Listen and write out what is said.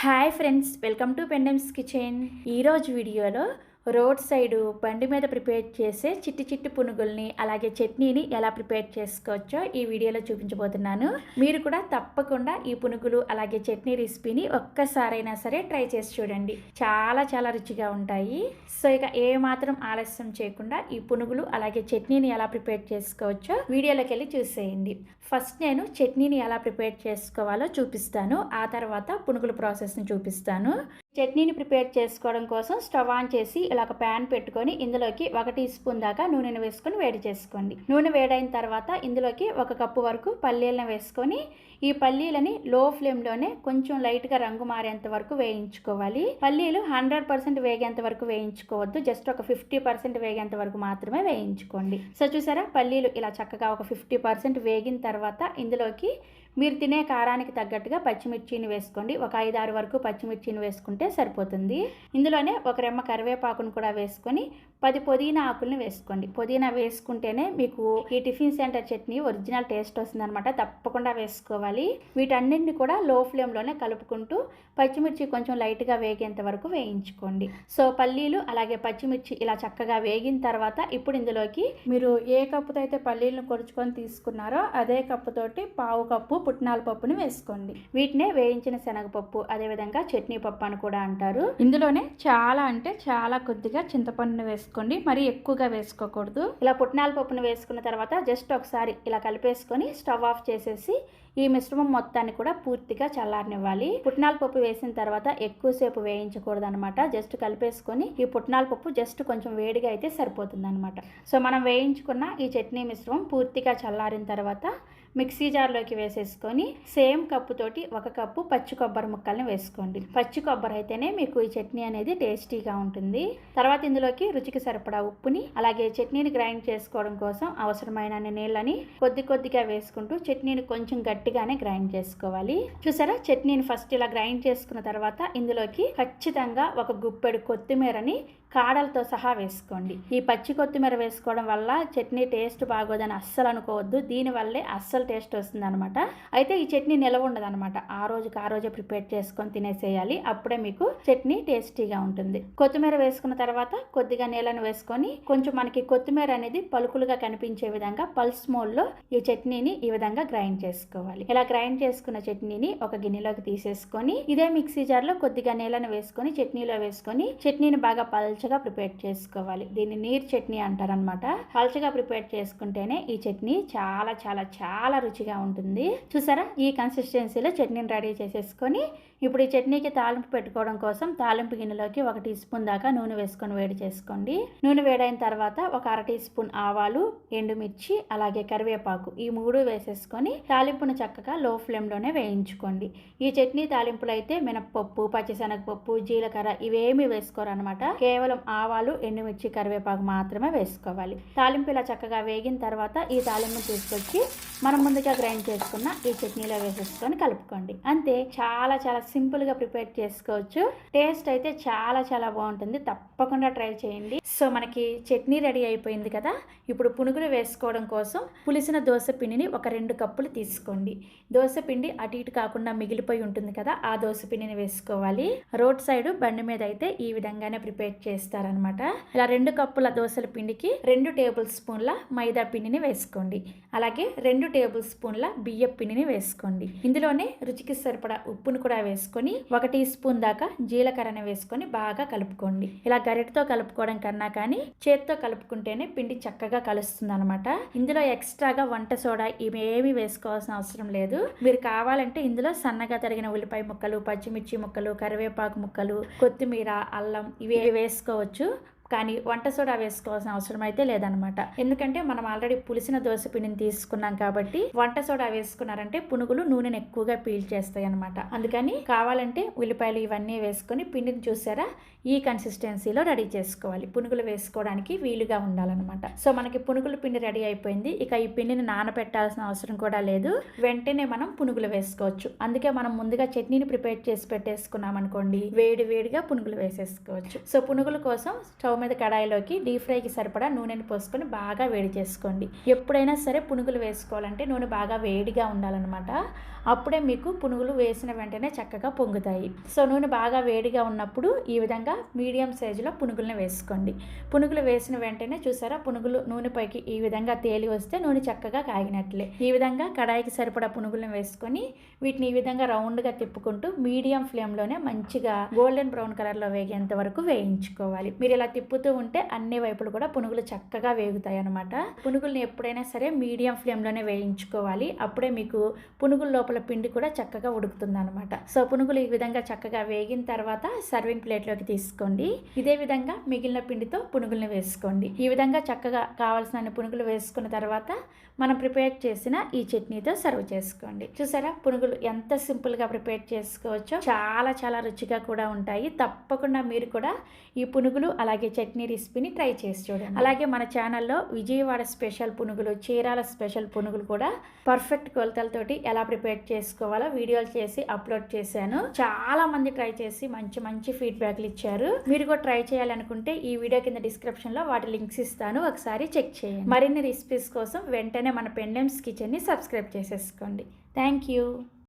Hi friends, welcome to పెండమ్స్ kitchen. ఈరోజు వీడియోలో రోడ్ సైడు బండి మీద ప్రిపేర్ చేసే చిట్టి చిట్టి పునుగుల్ని అలాగే చట్నీని ఎలా ప్రిపేర్ చేసుకోవచ్చో ఈ వీడియోలో చూపించబోతున్నాను. మీరు కూడా తప్పకుండా ఈ పునుగులు అలాగే చట్నీ రెసిపీని ఒక్కసారైనా సరే ట్రై చేసి చూడండి. చాలా చాలా రుచిగా ఉంటాయి. సో ఇక ఏ మాత్రం ఆలస్యం చేయకుండా ఈ పునుగులు అలాగే చట్నీని ఎలా ప్రిపేర్ చేసుకోవచ్చో వీడియోలోకి వెళ్ళి చూసేయండి. ఫస్ట్ నేను చట్నీని ఎలా ప్రిపేర్ చేసుకోవాలో చూపిస్తాను, ఆ తర్వాత పునుగుల ప్రాసెస్ని చూపిస్తాను. చట్నీని ప్రిపేర్ చేసుకోవడం కోసం స్టవ్ ఆన్ చేసి ఇలా ఒక ప్యాన్ పెట్టుకొని ఇందులోకి 1 టీ స్పూన్ దాకా నూనెను వేసుకొని వేడి చేసుకోండి. నూనె వేడైన తర్వాత ఇందులోకి 1 కప్పు వరకు పల్లీలను వేసుకొని ఈ పల్లీలని లో ఫ్లేమ్లోనే కొంచెం లైట్గా రంగు మారేంత వరకు వేయించుకోవాలి. పల్లీలు 100% వేగేంత వరకు వేయించుకోవద్దు, జస్ట్ ఒక 50% వేగేంత వరకు మాత్రమే వేయించుకోండి. సో చూసారా, పల్లీలు ఇలా చక్కగా ఒక 50% వేగిన తర్వాత ఇందులోకి మీరు తినే కారానికి తగ్గట్టుగా పచ్చిమిర్చిని వేసుకోండి. ఒక 5-6 వరకు పచ్చిమిర్చిని వేసుకుంటే సరిపోతుంది. ఇందులోనే ఒక రెమ్మ కరివేపాకును కూడా వేసుకొని 10 పుదీనా ఆకుల్ని వేసుకోండి. పుదీనా వేసుకుంటేనే మీకు ఈ tiffin centre chutney original taste వస్తుందన్నమాట. తప్పకుండా వేసుకోవాలి. వీటన్నింటిని కూడా లో ఫ్లేమ్లోనే కలుపుకుంటూ పచ్చిమిర్చి కొంచెం లైట్గా వేగేంత వరకు వేయించుకోండి. సో పల్లీలు అలాగే పచ్చిమిర్చి ఇలా చక్కగా వేగిన తర్వాత ఇప్పుడు ఇందులోకి మీరు ఏ కప్పుతో అయితే పల్లీలను కొరుచుకొని తీసుకున్నారో అదే కప్పుతోటి 1/2 కప్పు పుట్నాల పప్పుని వేసుకోండి. వీటినే వేయించిన శనగపప్పు, అదేవిధంగా చట్నీ పప్పు అని కూడా అంటారు. ఇందులోనే చాలా కొద్దిగా చింతపండుని వేసుకోండి, మరీ ఎక్కువగా వేసుకోకూడదు. ఇలా పుట్నాల పప్పును వేసుకున్న తర్వాత జస్ట్ ఒకసారి ఇలా కలిపేసుకొని స్టవ్ ఆఫ్ చేసేసి ఈ మిశ్రమం మొత్తాన్ని కూడా పూర్తిగా చల్లారనివ్వాలి. పుట్నాల పప్పు వేసిన తర్వాత ఎక్కువసేపు వేయించకూడదు అనమాట. జస్ట్ కలిపేసుకొని ఈ పుట్నాల పప్పు జస్ట్ కొంచెం వేడిగా అయితే సరిపోతుంది అనమాట. సో మనం వేయించుకున్న ఈ చట్నీ మిశ్రమం పూర్తిగా చల్లారిన తర్వాత మిక్సీ జార్లోకి వేసేసుకొని సేమ్ కప్పుతోటి 1 కప్పు పచ్చి కొబ్బరి ముక్కల్ని వేసుకోండి. పచ్చి కొబ్బరి అయితేనే మీకు ఈ చట్నీ అనేది టేస్టీగా ఉంటుంది. తర్వాత ఇందులోకి రుచికి సరిపడా ఉప్పుని అలాగే చట్నీని గ్రైండ్ చేసుకోవడం కోసం అవసరమైన నీళ్ళని కొద్దిగా వేసుకుంటూ చట్నీని కొంచెం గట్టిగానే గ్రైండ్ చేసుకోవాలి. చూసారా, చట్నీని ఫస్ట్ ఇలా గ్రైండ్ చేసుకున్న తర్వాత ఇందులోకి ఖచ్చితంగా 1 గుప్పెడు కొత్తిమీరని కాడలతో సహా వేసుకోండి. ఈ పచ్చి కొత్తిమీర వేసుకోవడం వల్ల చట్నీ టేస్ట్ బాగోదని అస్సలు అనుకోవద్దు. దీనివల్లే అస్సలు టేస్ట్ వస్తుంది అనమాట. అయితే ఈ చట్నీ నిలవ ఉండదు అనమాట. ఆ రోజే ప్రిపేర్ చేసుకొని తినేసేయాలి. అప్పుడే మీకు చట్నీ టేస్టీగా ఉంటుంది. కొత్తిమీర వేసుకున్న తర్వాత కొద్దిగా నీళ్ళను వేసుకొని కొంచెం మనకి కొత్తిమీర అనేది పలుకులుగా కనిపించే విధంగా పల్స్ మోడ్లో ఈ చట్నీని ఈ విధంగా గ్రైండ్ చేసుకోవాలి. ఇలా గ్రైండ్ చేసుకున్న చట్నీని ఒక గిన్నెలోకి తీసేసుకొని ఇదే మిక్సీ జార్లో కొద్దిగా నీళ్ళను వేసుకొని చట్నీలో వేసుకొని చట్నీని బాగా పల్చగా ప్రిపేర్ చేసుకోవాలి. దీన్ని నీరు చట్నీ అంటారనమాట. పల్చగా ప్రిపేర్ చేసుకుంటేనే ఈ చట్నీ చాలా చాలా చాలా రుచిగా ఉంటుంది. చూసారా, ఈ కన్సిస్టెన్సీలో చట్నీని రెడీ చేసేసుకొని ఇప్పుడు ఈ చట్నీకి తాలింపు పెట్టుకోవడం కోసం తాలింపు గిన్నెలోకి 1 టీ స్పూన్ దాకా నూనె వేసుకొని వేడి చేసుకోండి. నూనె వేడైన తర్వాత ఒక 1/2 టీ స్పూన్ ఆవాలు, ఎండుమిర్చి అలాగే కరివేపాకు ఈ 3 వేసేసుకొని తాలింపును చక్కగా లో ఫ్లేమ్లోనే వేయించుకోండి. ఈ చట్నీ తాలింపులో అయితే మినపప్పు, పచ్చిశనగపప్పు, జీలకర్ర ఇవేమీ వేసుకోరనమాట. కేవలం ఆవాలు, ఎండుమిర్చి, కరివేపాకు మాత్రమే వేసుకోవాలి. తాలింపు ఇలా చక్కగా వేగిన తర్వాత ఈ తాలింపును తీసుకొచ్చి మనం ముందుగా గ్రైండ్ చేసుకున్న ఈ చట్నీలో వేసేసుకొని కలుపుకోండి. అంతే, చాలా చాలా సింపుల్గా ప్రిపేర్ చేసుకోవచ్చు. టేస్ట్ అయితే చాలా చాలా బాగుంటుంది. తప్పకుండా ట్రై చేయండి. సో మనకి చట్నీ రెడీ అయిపోయింది కదా. ఇప్పుడు పునుగులు వేసుకోవడం కోసం పులిసిన దోశ పిండిని ఒక 2 కప్పులు తీసుకోండి. దోశ పిండి అటు ఇటు కాకుండా మిగిలిపోయి ఉంటుంది కదా, ఆ దోశ పిండిని వేసుకోవాలి. రోడ్ సైడ్ బండి మీద అయితే ఈ విధంగానే ప్రిపేర్ చేస్తారనమాట. ఇలా 2 కప్పుల దోశల పిండికి 2 టేబుల్ స్పూన్ల మైదా పిండిని వేసుకోండి. అలాగే 2 టేబుల్ స్పూన్ల బియ్యం పిండిని వేసుకోండి. ఇందులోనే రుచికి సరిపడా ఉప్పును కూడా వేసుకొని 1 టీ స్పూన్ దాకా జీలకర్రని వేసుకొని బాగా కలుపుకోండి. ఇలా గరిటతో కలుపుకోవడం కన్నా కానీ చేత్తో కలుపుకుంటేనే పిండి చక్కగా కలుస్తుంది అనమాట. ఇందులో ఎక్స్ట్రాగా వంట సోడా ఇవేమీ వేసుకోవాల్సిన అవసరం లేదు. మీరు కావాలంటే ఇందులో సన్నగా తరిగిన ఉల్లిపాయ ముక్కలు, పచ్చిమిర్చి ముక్కలు, కరివేపాకు ముక్కలు, కొత్తిమీర, అల్లం ఇవి వేసుకోవచ్చు. కానీ వంట సోడా వేసుకోవాల్సిన అవసరం అయితే లేదనమాట. ఎందుకంటే మనం ఆల్రెడీ పులిసిన దోశ పిండిని తీసుకున్నాం కాబట్టి వంట సోడా వేసుకున్నారంటే పునుగులు నూనెను ఎక్కువగా పీల్చేస్తాయి అనమాట. అందుకని కావాలంటే ఉల్లిపాయలు ఇవన్నీ వేసుకొని పిండిని చూసారా ఈ కన్సిస్టెన్సీలో రెడీ చేసుకోవాలి. పునుగులు వేసుకోవడానికి వీలుగా ఉండాలన్నమాట. సో మనకి పునుగుల పిండి రెడీ అయిపోయింది. ఇక ఈ పిండిని నానబెట్టాల్సిన అవసరం కూడా లేదు. వెంటనే మనం పునుగులు వేసుకోవచ్చు. అందుకే మనం ముందుగా చట్నీని ప్రిపేర్ చేసి పెట్టేసుకున్నాం అనుకోండి, వేడిగా పునుగులు వేసేసుకోవచ్చు. సో పునుగుల కోసం స్టవ్ స్టవ్ మీద కడాయిలోకి డీప్ ఫ్రైకి సరిపడా నూనెని పోసుకొని బాగా వేడి చేసుకోండి. ఎప్పుడైనా సరే పునుగులు వేసుకోవాలంటే నూనె బాగా వేడిగా ఉండాలన్నమాట. అప్పుడే మీకు పునుగులు వేసిన వెంటనే చక్కగా పొంగుతాయి. సో నూనె బాగా వేడిగా ఉన్నప్పుడు ఈ విధంగా మీడియం సైజులో పునుగులను వేసుకోండి. పునుగులు వేసిన వెంటనే చూసారా, పునుగులు నూనె పైకి ఈ విధంగా తేలి వస్తే నూనె చక్కగా కాగినట్లే. ఈ విధంగా కడాయికి సరిపడా పునుగులను వేసుకొని వీటిని ఈ విధంగా రౌండ్గా తిప్పుకుంటూ మీడియం ఫ్లేమ్లోనే మంచిగా గోల్డెన్ బ్రౌన్ కలర్లో వేగేంత వరకు వేయించుకోవాలి. మీరు ఇలా తిప్పుతూ ఉంటే అన్ని వైపులు కూడా పునుగులు చక్కగా వేగుతాయి అన్నమాట. పునుగుల్ని ఎప్పుడైనా సరే మీడియం ఫ్లేమ్లోనే వేయించుకోవాలి. అప్పుడే మీకు పునుగుల లోపల పిండి కూడా చక్కగా ఉడుకుతుంది అనమాట. సో పునుగులు ఈ విధంగా చక్కగా వేగిన తర్వాత సర్వింగ్ ప్లేట్లోకి తీసుకోండి. ఇదే విధంగా మిగిలిన పిండితో పునుగుల్ని వేసుకోండి. ఈ విధంగా చక్కగా కావాల్సిన పునుగులు వేసుకున్న తర్వాత మనం ప్రిపేర్ చేసిన ఈ చట్నీతో సర్వ్ చేసుకోండి. చూసారా పునుగులు ఎంత సింపుల్గా ప్రిపేర్ చేసుకోవచ్చో, చాలా చాలా రుచిగా కూడా ఉంటాయి. తప్పకుండా మీరు కూడా ఈ పునుగులు అలాగే చట్నీ రెసిపీని ట్రై చేసి చూడండి. అలాగే మన ఛానల్లో విజయవాడ స్పెషల్ పునుగులు, చీరాల స్పెషల్ పునుగులు కూడా పర్ఫెక్ట్ కొలతలతోటి ఎలా ప్రిపేర్ చేసుకోవాలో వీడియోలు చేసి అప్లోడ్ చేశాను. చాలా మంది ట్రై చేసి మంచి మంచి ఫీడ్బ్యాక్లు ఇచ్చారు. మీరు కూడా ట్రై చేయాలనుకుంటే ఈ వీడియో కింద డిస్క్రిప్షన్లో వాటి లింక్స్ ఇస్తాను, ఒకసారి చెక్ చేయండి. మరిన్ని రెసిపీస్ కోసం వెంటనే మన పెండెమ్స్ కిచెన్ని సబ్స్క్రైబ్ చేసేసుకోండి. Thank you.